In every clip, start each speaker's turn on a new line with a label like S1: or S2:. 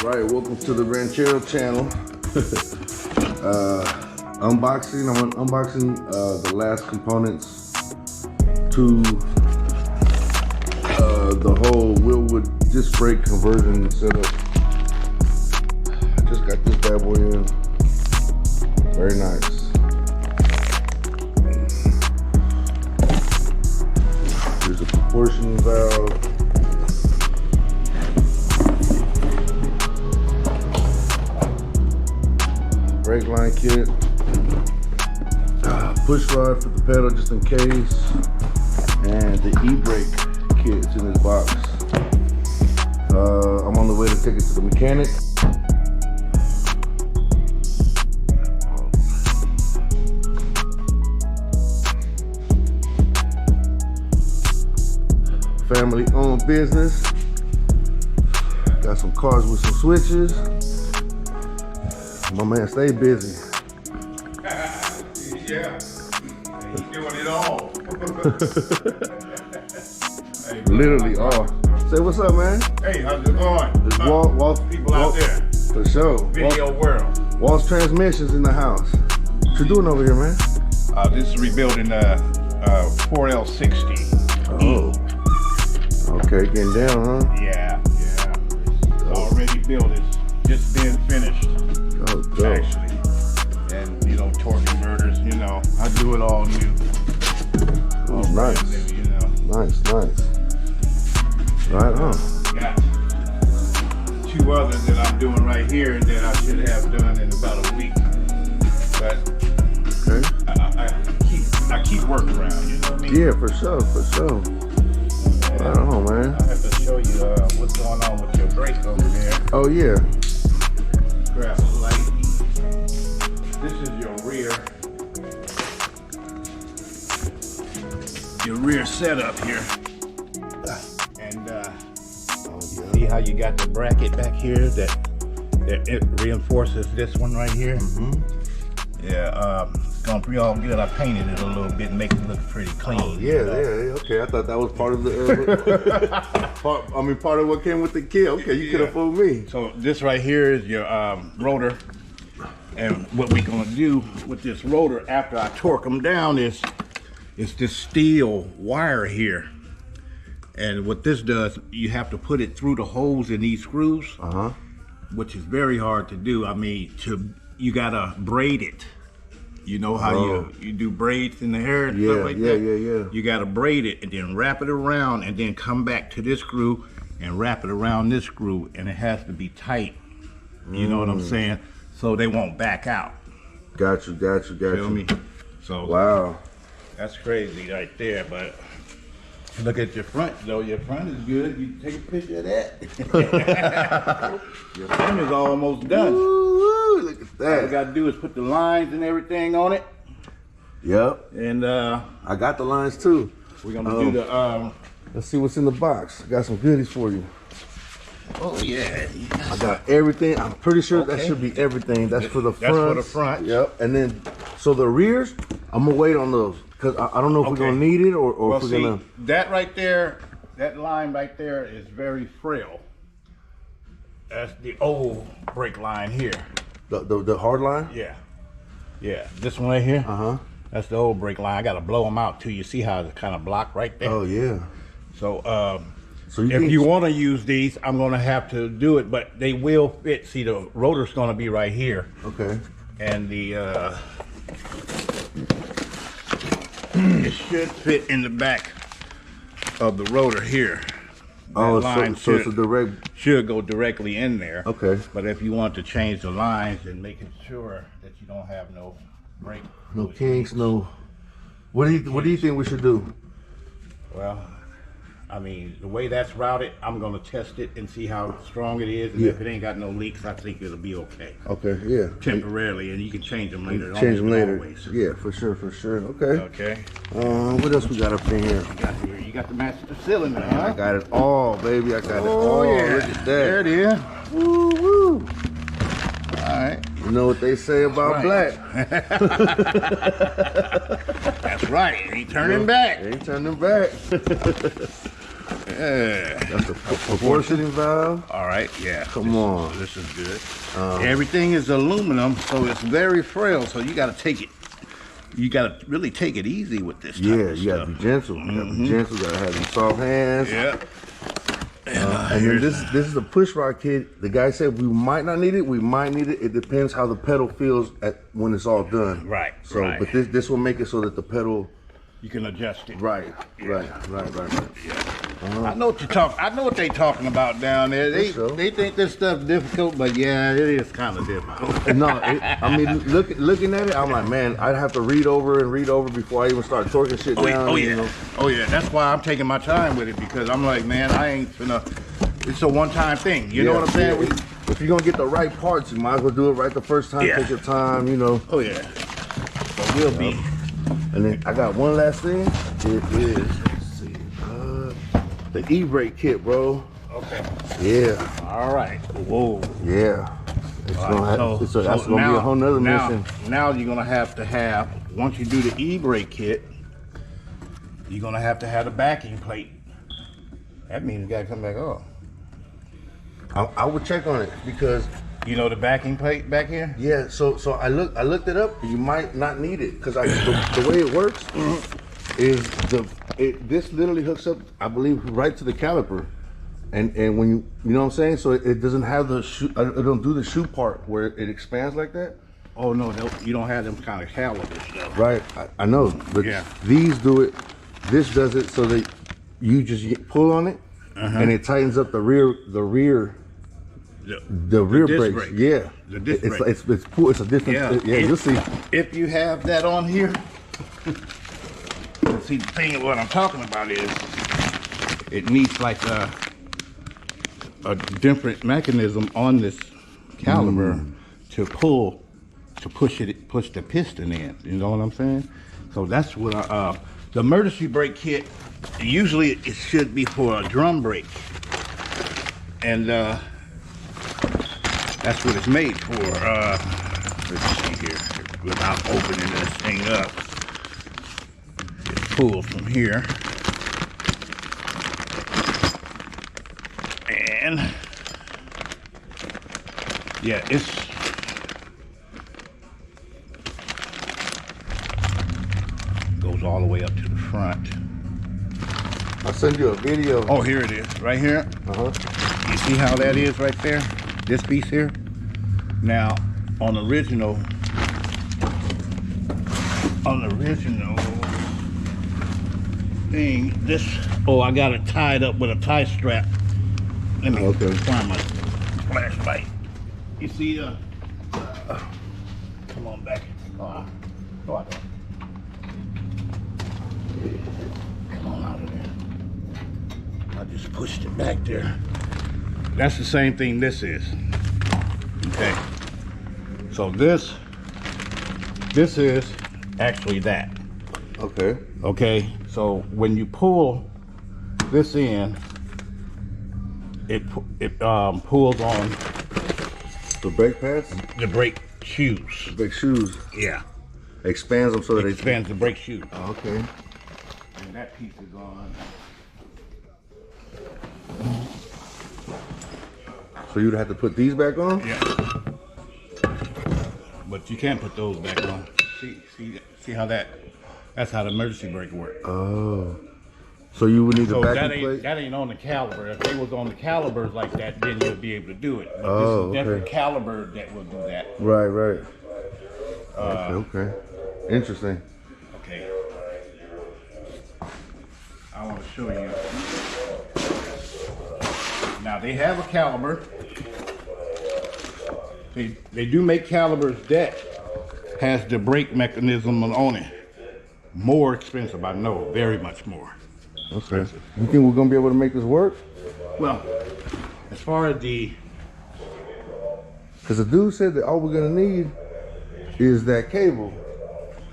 S1: Right, welcome to the Ranchero channel. Unboxing. I'm unboxing the last components to the whole Wilwood disc brake conversion setup. I just got this bad boy in. Very nice. Here's a proportion valve. Brake line kit, push rod for the pedal just in case, and the e-brake kit is in this box. I'm on the way to take it to the mechanic. Family owned business. Got some cars with some switches. My man stay busy.
S2: Yeah, he's doing it all. Hey,
S1: Literally all. Say what's up, man.
S2: Hey, how's it going?
S1: There's Walts
S2: people out there.
S1: For sure.
S2: Video world.
S1: Walts transmissions in the house. What you doing over here, man?
S2: This is rebuilding 4L60.
S1: Oh. Okay, getting down, huh?
S2: Yeah. It's already built. It's just being finished.
S1: Oh, dope.
S2: Actually, and torque converters, I do it all new.
S1: Oh, nice.
S2: New,
S1: Nice. Right on.
S2: Got 2 others that I'm doing right here that I should have done in about a week. But
S1: Okay.
S2: I keep working around, you know what I mean?
S1: Yeah, for sure. Right on, man.
S2: I have to show you what's going on with your brake over there.
S1: Oh, yeah.
S2: Grab a light. This is your rear setup here. And see how you got the bracket back here that it reinforces this one right here? Yeah, it's gonna be all good. I painted it a little bit and make it look pretty clean.
S1: Oh, yeah. Okay, I thought that was part of the part of what came with the kit. Okay, you could have fooled me.
S2: So this right here is your rotor. And what we're gonna do with this rotor after I torque them down is this steel wire here. And what this does, you have to put it through the holes in these screws, which is very hard to do. I mean, you gotta braid it. You know how you do braids in the hair and stuff like that?
S1: Yeah. You
S2: gotta braid it and then wrap it around and then come back to this screw and wrap it around this screw, and it has to be tight. You know what I'm saying? So they won't back out.
S1: Got you.
S2: Feel me? So
S1: Wow.
S2: that's crazy right there. But look at your front though. Your front is good. You take a picture of that. Your front is almost done.
S1: Ooh, look at
S2: All you
S1: that.
S2: gotta do is put the lines and everything on it.
S1: Yep.
S2: And
S1: I got the lines too.
S2: we're gonna do the
S1: Let's see what's in the box. I got some goodies for you.
S2: oh yeah.
S1: I got everything. I'm pretty sure that should be everything. That's for the front.
S2: That's for the front.
S1: Yep. And then, so the rears, I'm gonna wait on those because I don't know if we're gonna need it or
S2: Well,
S1: if we're
S2: see,
S1: gonna.
S2: that right there, that line right there is very frail. That's the old brake line here.
S1: The hard line.
S2: Yeah. This one right here.
S1: Uh-huh.
S2: That's the old brake line. I gotta blow them out too. You see how it's kind of blocked right there.
S1: Oh yeah.
S2: So
S1: So
S2: if you want to use these, I'm gonna have to do it, but they will fit. See, the rotor's gonna be right here,
S1: Okay.
S2: and the it should fit in the back of the rotor here.
S1: Oh,
S2: That line
S1: so it's a direct.
S2: should go directly in there.
S1: Okay.
S2: But if you want to change the lines and make sure that you don't have no brake,
S1: No kinks. No. What do you think we should do?
S2: well, I mean, the way that's routed, I'm gonna test it and see how strong it is, and
S1: Yeah.
S2: if it ain't got no leaks, I think it'll be okay.
S1: Okay. Yeah.
S2: Temporarily, and you can change them later.
S1: Change them later.
S2: Always.
S1: Yeah, for sure. Okay.
S2: Okay.
S1: What else we got up in here?
S2: You got the master cylinder,
S1: I
S2: huh?
S1: got it all, baby. I got it all.
S2: Oh yeah.
S1: Look at
S2: There
S1: that.
S2: it is.
S1: Woo woo.
S2: All right.
S1: You know what they say about
S2: Right.
S1: black?
S2: That's right. Ain't turning back.
S1: Ain't turning back.
S2: Yeah.
S1: That's the proportioning valve.
S2: All right, yeah.
S1: Come on.
S2: This is good. Everything is aluminum, so it's very frail. So you got to take it. You got to really take it easy with this.
S1: Yeah,
S2: of
S1: you got to
S2: stuff.
S1: be gentle. You got to be gentle. Got to have some soft hands.
S2: Yeah.
S1: And then this is a push rod kit. The guy said we might not need it. We might need it. It depends how the pedal feels when it's all done.
S2: Right.
S1: So,
S2: right.
S1: but this will make it so that the pedal.
S2: You can adjust it.
S1: Right.
S2: Yeah.
S1: Right.
S2: Yeah. I know what you talk. I know what they talking about down there. They think this stuff difficult, but yeah, it is kind of difficult.
S1: No, I mean, looking at it, I'm like, man, I'd have to read over before I even start torquing shit down.
S2: Oh yeah.
S1: You know?
S2: Oh yeah. That's why I'm taking my time with it, because I'm like, man, I ain't finna. It's a one-time thing. You know what I'm saying?
S1: Yeah. If you're gonna get the right parts, you might as well do it right the first time.
S2: Yeah.
S1: Take your time, you know.
S2: Oh yeah. So we'll be.
S1: And then I got one last thing. It is, let's see, the e-brake kit, bro.
S2: Okay.
S1: Yeah.
S2: All right. Whoa.
S1: Yeah. It's
S2: All
S1: gonna
S2: right,
S1: have, that's gonna be a whole nother mission.
S2: Now you're gonna have to once you do the e-brake kit, you're gonna have the backing plate. That means you gotta come back off.
S1: I would check on it because
S2: you know the backing plate back here.
S1: Yeah. So I looked it up. You might not need it because the way it works is this literally hooks up, I believe, right to the caliper, and when you know what I'm saying. So it doesn't have the shoe. It don't do the shoe part where it expands like that.
S2: Oh no, you don't have them kind of calipers though.
S1: Right. I know, but these do it. This does it so that you just pull on it, and it tightens up the rear brakes.
S2: brake.
S1: Yeah.
S2: The disc brake.
S1: It's cool. It's a different. Yeah. You'll see.
S2: If you have that on here, see the thing of what I'm talking about is it needs like a different mechanism on this caliper to push the piston in. You know what I'm saying? So that's what the emergency brake kit. Usually it should be for a drum brake, and that's what it's made for. Let's see here. Without opening this thing up, it pulls from here, and yeah, it's goes all the way up to the front.
S1: I'll send you a video.
S2: Oh, here it is, right here. You see how that is right there? This piece here. Now, on the original thing, this. Oh, I got it tied up with a tie strap. Let me find my flashlight. You see, come on back. Come on out of there. I just pushed it back there. That's the same thing this is. Okay. So this is actually that.
S1: Okay.
S2: Okay. So when you pull this in, it pulls on
S1: the brake pads,
S2: the brake shoes.
S1: The brake shoes.
S2: Yeah.
S1: Expands them so that
S2: it expands the brake shoe.
S1: Oh, okay.
S2: And that piece is on.
S1: So you'd have to put these back on?
S2: Yeah. But you can't put those back on. See how that's how the emergency brake works.
S1: Oh. So you would need the backing plate?
S2: That ain't on the caliper. If they was on the calipers like that, then you'll be able to do it. But
S1: this
S2: is different caliber that will do that.
S1: Right. Okay. Interesting.
S2: Okay. I want to show you. Now they have a caliper. They do make calipers that has the brake mechanism on it. More expensive, I know, very much more.
S1: Okay. You think we're gonna be able to make this work?
S2: Well, as far as
S1: because the dude said that all we're gonna need is that cable,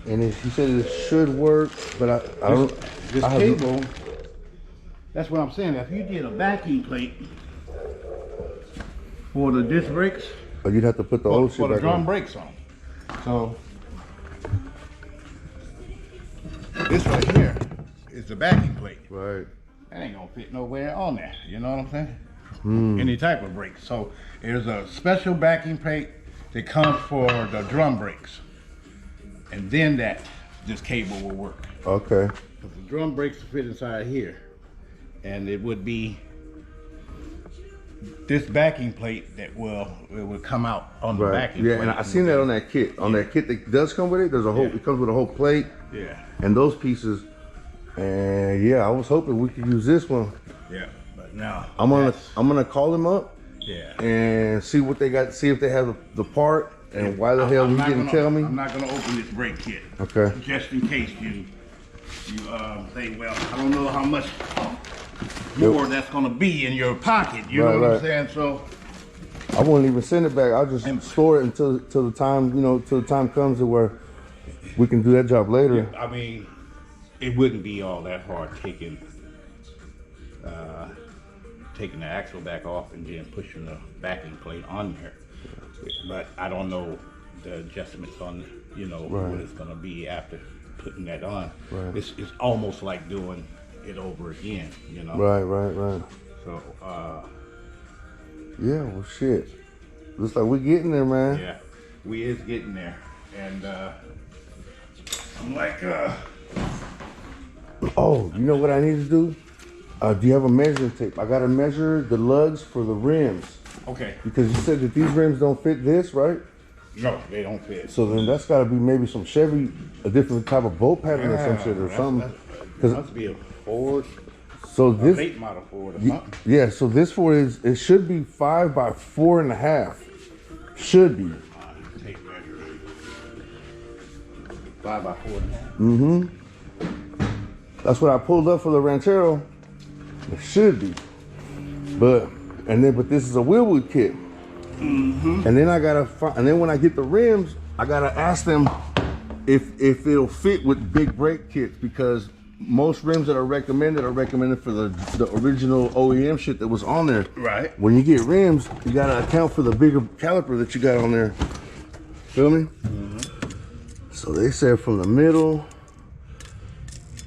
S1: and he said it should work, but I don't.
S2: This cable. That's what I'm saying. If you did a backing plate for the disc brakes,
S1: but you'd have to put the old shit
S2: for the
S1: back
S2: drum
S1: on.
S2: brakes on. So this right here is the backing plate.
S1: Right.
S2: that ain't gonna fit nowhere on there. You know what I'm saying? Any type of brake. So there's a special backing plate that comes for the drum brakes, and then this cable will work.
S1: Okay.
S2: But the drum brakes fit inside here, and it would be this backing plate that will come out on the backing plate.
S1: Yeah, and I seen that on that kit. On that kit that does come with it, there's a whole. It comes with a whole plate.
S2: Yeah.
S1: And those pieces. And yeah, I was hoping we could use this one.
S2: Yeah, but now
S1: I'm gonna call them up.
S2: Yeah.
S1: And see what they got. See if they have the part. And why the hell you didn't tell me?
S2: I'm not gonna open this brake kit.
S1: Okay.
S2: Just in case you say, well, I don't know how much more that's gonna be in your pocket. You know what I'm saying? So
S1: I won't even send it back. I'll just store it until the time, till the time comes to where we can do that job later.
S2: I mean, it wouldn't be all that hard taking the axle back off and then pushing the backing plate on there. But I don't know the adjustments on, what it's gonna be after putting that on.
S1: Right.
S2: It's almost like doing it over again,
S1: Right.
S2: So
S1: yeah, well shit. Looks like we're getting there, man.
S2: yeah, we is getting there. And I'm like
S1: Oh, you know what I need to do? Do you have a measuring tape? I gotta measure the lugs for the rims.
S2: okay.
S1: Because you said that these rims don't fit this, right?
S2: No, they don't fit.
S1: So then that's gotta be maybe some Chevy, a different type of bolt pattern or some shit or something.
S2: It must be a Ford,
S1: So
S2: a
S1: this,
S2: late model Ford or something.
S1: yeah. So this Ford it should be 5 by 4.5. Should be.
S2: Tape measure. 5 by 4.5.
S1: That's what I pulled up for the Ranchero. It should be. But this is a Wilwood kit. And then and then when I get the rims, I gotta ask them if it'll fit with big brake kits, because most rims that are recommended for the original OEM shit that was on there.
S2: Right.
S1: When you get rims, you gotta account for the bigger caliper that you got on there. Feel me? So they said from the middle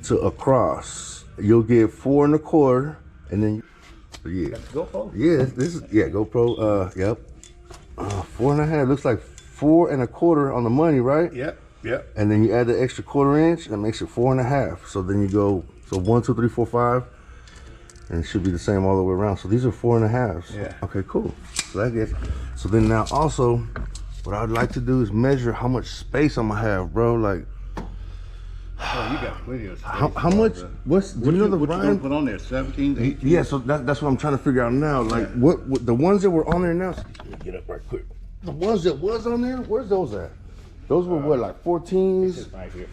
S1: to across, you'll get 4 1/4, and then yeah.
S2: GoPro?
S1: Yeah, this is GoPro. Yep. 4.5 looks like 4 1/4 on the money, right?
S2: Yep.
S1: And then you add the extra 1/4 inch, that makes it 4.5. So then you go 1, 2, 3, 4, 5, and it should be the same all the way around. So these are 4.5s.
S2: Yeah.
S1: Okay, cool. So that gets. So then now also, what I'd like to do is measure how much space I'm gonna have, bro. Like.
S2: Oh, you got plenty of space.
S1: How much? Do you know the
S2: what you
S1: Ryan?
S2: gonna put on there? 17, 18?
S1: Yeah, so that's what I'm trying to figure out now. Like, what the ones that were on there now? Let me get up right quick. The ones that was on there, where's those at? Those were what, like 14s,
S2: It's right here.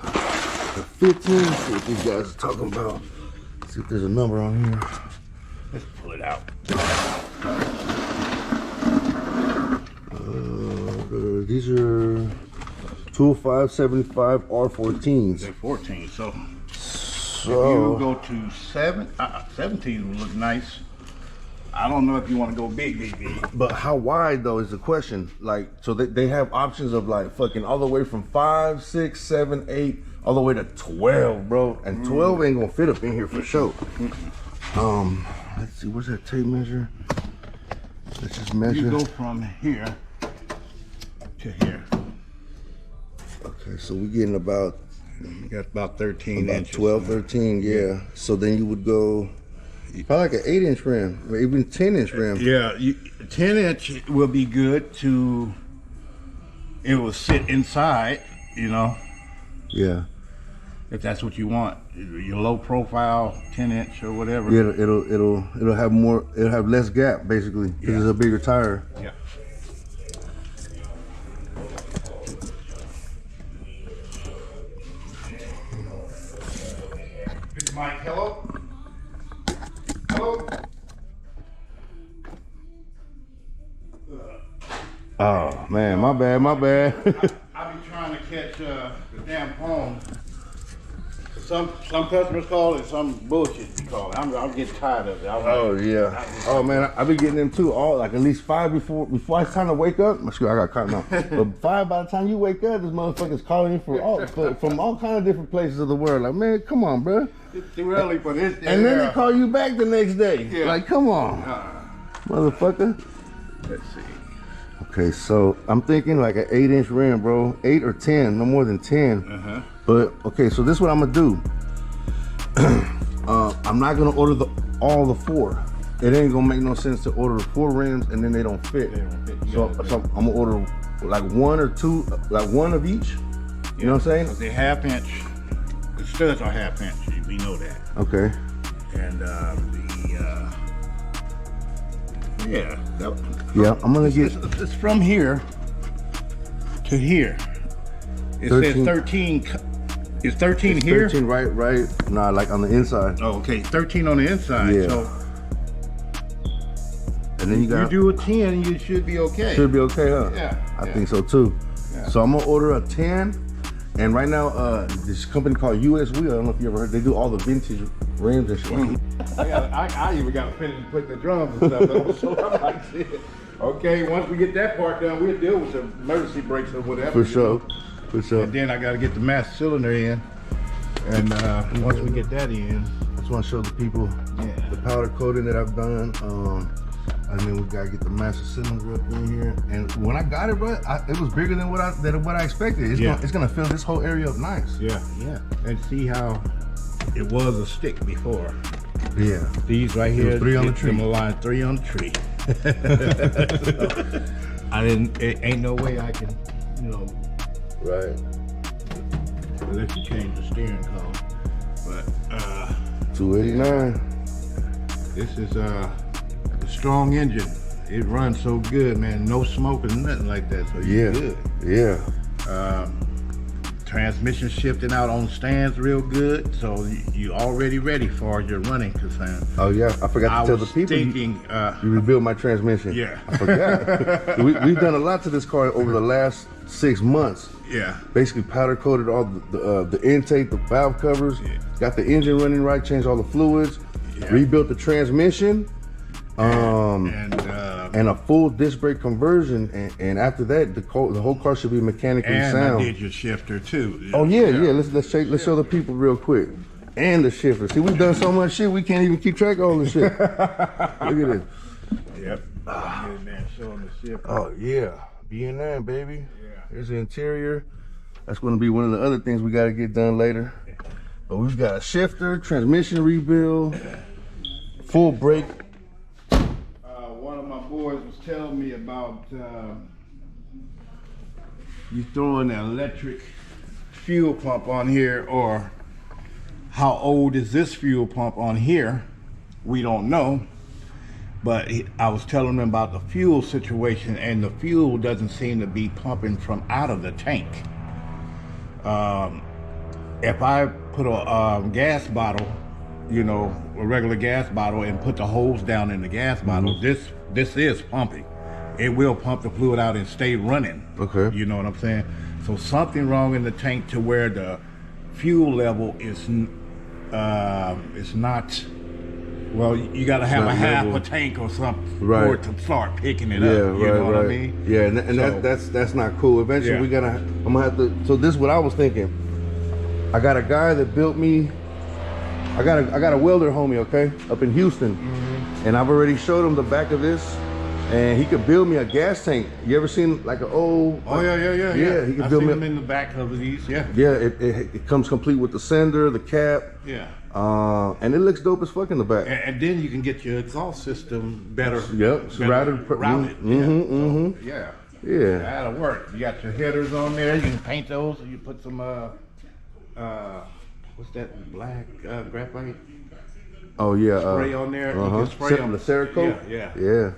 S1: 15s? See what these guys are talking about. See if there's a number on here.
S2: Let's pull it out.
S1: These are 205, 75 R14s.
S2: They're 14. So
S1: So
S2: you go to 17 would look nice. I don't know if you want to go big.
S1: But how wide though is the question? Like, so they have options of like fucking all the way from 5, 6, 7, 8, all the way to 12, bro. And 12 ain't gonna fit up in here for sure. Let's see, where's that tape measure? Let's just measure.
S2: You go from here to here.
S1: Okay, so we're getting about
S2: You got about 13
S1: about
S2: inches.
S1: 12, 13, yeah. So then you would go probably like an 8-inch rim, or even 10-inch rim.
S2: Yeah, 10-inch will be good to. It will sit inside,
S1: Yeah.
S2: if that's what you want. Your low profile 10-inch or whatever.
S1: Yeah, it'll have more. It'll have less gap basically because it's a bigger tire.
S2: Yeah. Mike, hello? Hello?
S1: Oh man, my bad.
S2: I be trying to catch the damn phone. Some customers call it, some bullshit you call it. I'm getting tired of it.
S1: Oh yeah. Oh man, I be getting them too. All like at least 5 before it's time to wake up. Excuse me, I got caught now. But 5 by the time you wake up, this motherfucker's calling you from all kind of different places of the world. Like, man, come on, bro.
S2: It's too early for this.
S1: And then they call you back the next day.
S2: Yeah.
S1: Like, come on, motherfucker.
S2: Let's see.
S1: Okay, so I'm thinking like an 8-inch rim, bro. 8 or 10, no more than 10. But okay, so this is what I'm gonna do. I'm not gonna order all the 4. It ain't gonna make no sense to order 4 rims and then they don't fit. So I'm gonna order like 1 or 2, like 1 of each. You know what I'm saying?
S2: They're half-inch. The studs are half-inch. We know that.
S1: Okay.
S2: And yeah.
S1: Yeah, I'm gonna get.
S2: It's from here to here. It
S1: 13.
S2: says 13. Is 13 here?
S1: 13 right. Nah, like on the inside.
S2: Oh, okay. 13 on the inside.
S1: Yeah.
S2: So
S1: and then you got.
S2: you do a 10, you should be okay.
S1: Should be okay, huh?
S2: Yeah.
S1: I think so too.
S2: Yeah.
S1: So I'm gonna order a 10. And right now, this company called US Wheel, I don't know if you ever heard, they do all the vintage rims and shit.
S2: I even got to finish putting the drums and stuff on, so I'm like, shit. Okay, once we get that part done, we'll deal with the emergency brakes or whatever.
S1: For sure.
S2: And then I got to get the master cylinder in. And once we get that in,
S1: I just want to show the people the powder coating that I've done. And then we gotta get the master cylinder up in here. And when I got it, bro, it was bigger than what I expected. It's gonna fill this whole area up nice.
S2: Yeah. And see how it was a stick before.
S1: Yeah.
S2: These right here,
S1: 3 on the tree.
S2: Line 3 on the tree. It ain't no way I can,
S1: Right.
S2: unless you change the steering column. But
S1: 289.
S2: this is a strong engine. It runs so good, man. No smoke and nothing like that. So you're good.
S1: Yeah.
S2: Transmission shifting out on stands real good. So you already ready for your running concern.
S1: Oh yeah, I forgot to tell the people.
S2: Thinking,
S1: you rebuilt my transmission.
S2: Yeah.
S1: I forgot. We've done a lot to this car over the last 6 months.
S2: Yeah.
S1: Basically powder coated all the intake, the valve covers, got the engine running right, changed all the fluids, rebuilt the transmission, and a full disc brake conversion, and after that the whole car should be mechanically sound.
S2: And I did your shifter too.
S1: Oh yeah. Let's show the people real quick. And the shifter. See, we've done so much shit we can't even keep track of all this shit. Look at this.
S2: Yep. Man, showing the shifter.
S1: Oh yeah, B&N baby.
S2: Yeah.
S1: Here's the interior. That's going to be one of the other things we got to get done later. But we've got a shifter, transmission rebuild, full brake.
S2: One of my boys was telling me about you throwing an electric fuel pump on here, or how old is this fuel pump on here? We don't know. But I was telling him about the fuel situation, and the fuel doesn't seem to be pumping from out of the tank. If I put a gas bottle, a regular gas bottle, and put the hose down in the gas bottle, this is pumping. It will pump the fluid out and stay running.
S1: Okay.
S2: You know what I'm saying? So something wrong in the tank to where the fuel level is not. Well, you got to have a half a tank or something for it to start picking it up. You know what I mean?
S1: Yeah, and so, that's not cool. Eventually, I'm gonna have to. So this is what I was thinking. I got a guy that built me. I got a welder homie, okay, up in Houston, and I've already showed him the back of this, and he could build me a gas tank. You ever seen like an old?
S2: Oh yeah.
S1: Yeah, he could build me
S2: them in the back of these. Yeah.
S1: Yeah, it comes complete with the sender, the cap.
S2: Yeah.
S1: And it looks dope as fuck in the back.
S2: And then you can get your exhaust system better.
S1: Yep,
S2: routed.
S1: Yeah.
S2: That'll work. You got your headers on there. You can paint those. You put some what's that black graphite?
S1: Oh yeah.
S2: Spray on there. You can spray on
S1: the Cerakote.
S2: Yeah.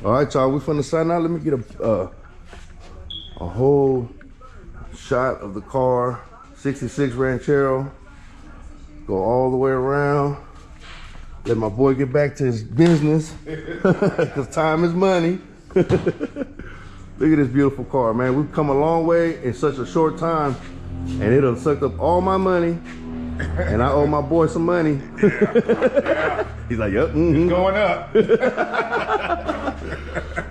S1: All right, y'all. We finna sign out. Let me get a whole shot of the car. 66 Ranchero. Go all the way around. Let my boy get back to his business. Because time is money. Look at this beautiful car, man. We've come a long way in such a short time. And it done sucked up all my money. And I owe my boy some money. He's like, yep.
S2: It's going up.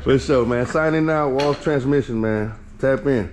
S1: For sure, man. Signing out, Walts Transmission, man. Tap in.